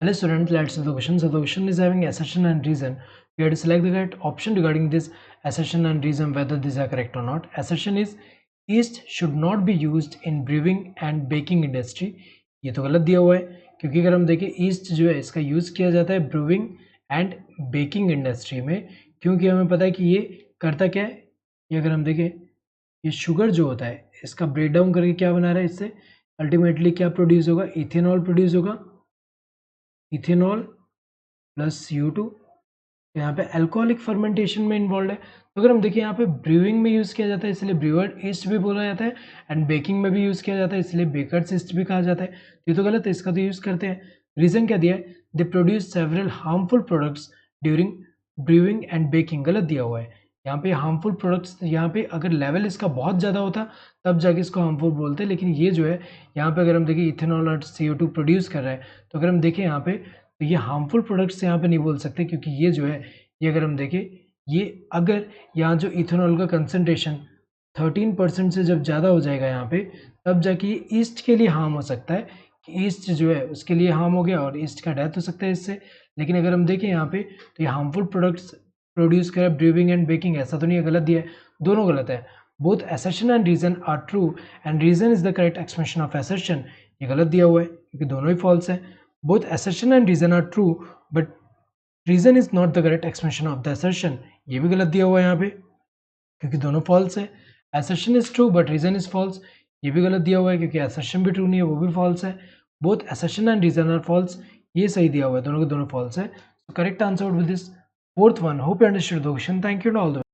Hello students, let's see the question. So the question is having assertion and reason. We have to select the correct option regarding this assertion and reason whether these are correct or not. Assertion is yeast should not be used in brewing and baking industry. ये तो गलत दिया हुआ है क्योंकि अगर हम देखें ईस्ट जो है इसका यूज़ किया जाता है ब्रूइंग एंड बेकिंग इंडस्ट्री में, क्योंकि हमें पता है कि ये करता क्या है। ये अगर हम देखें ये शुगर जो होता है इसका ब्रेक डाउन करके क्या बना रहा है, इससे अल्टीमेटली क्या प्रोड्यूस होगा, इथेनॉल प्रोड्यूस होगा, इथेनॉल प्लस CO2। तो यहाँ पे अल्कोहलिक फर्मेंटेशन में इन्वॉल्व है। तो अगर हम देखें यहाँ पे ब्रूइंग में यूज़ किया जाता है इसलिए ब्रूअर ईस्ट भी बोला जाता है, एंड बेकिंग में भी यूज़ किया जाता है इसलिए बेकर्स ईस्ट भी कहा जाता है। ये तो गलत है, इसका तो यूज़ करते हैं। रीज़न क्या दिया है, they produce several harmful products during brewing and baking, गलत दिया हुआ है। यहाँ पे हार्मफुल प्रोडक्ट्स, यहाँ पे अगर लेवल इसका बहुत ज़्यादा होता तब जाके इसको हार्मफुल बोलते हैं, लेकिन ये जो है यहाँ पे अगर हम देखें इथेनॉल और CO2 प्रोड्यूस कर रहा है, तो अगर हम देखें यहाँ पे तो ये हार्मफुल प्रोडक्ट्स यहाँ पे नहीं बोल सकते, क्योंकि ये जो है ये अगर हम देखें ये अगर यहाँ जो इथेनॉल का कंसंट्रेशन 13% से जब ज़्यादा हो जाएगा यहाँ पे, तब जाके ये ईस्ट के लिए हार्म हो सकता है कि ईस्ट जो है उसके लिए हार्म हो गया और ईस्ट का डेथ हो सकता है इससे। लेकिन अगर हम देखें यहाँ पे तो ये हार्मफुल प्रोडक्ट्स प्रोड्यूस करें ब्रूइंग एंड बेकिंग, ऐसा तो नहीं है, गलत दिया है, दोनों गलत है। Both assertion and reason are true and reason is the correct expression of assertion, ये गलत दिया हुआ है क्योंकि दोनों ही फॉल्स है। Both assertion and reason are true but reason is not the correct expression of the assertion, ये भी गलत दिया हुआ है यहाँ पे क्योंकि दोनों फॉल्स है। assertion is true but reason is false, ये भी गलत दिया हुआ है क्योंकि assertion भी ट्रू नहीं है, वो भी फॉल्स है। Both assertion and reason are false, ये सही दिया हुआ है, दोनों के दोनों फॉल्स है। Correct answer with this fourth one. Hope you understood the question. Thank you and all the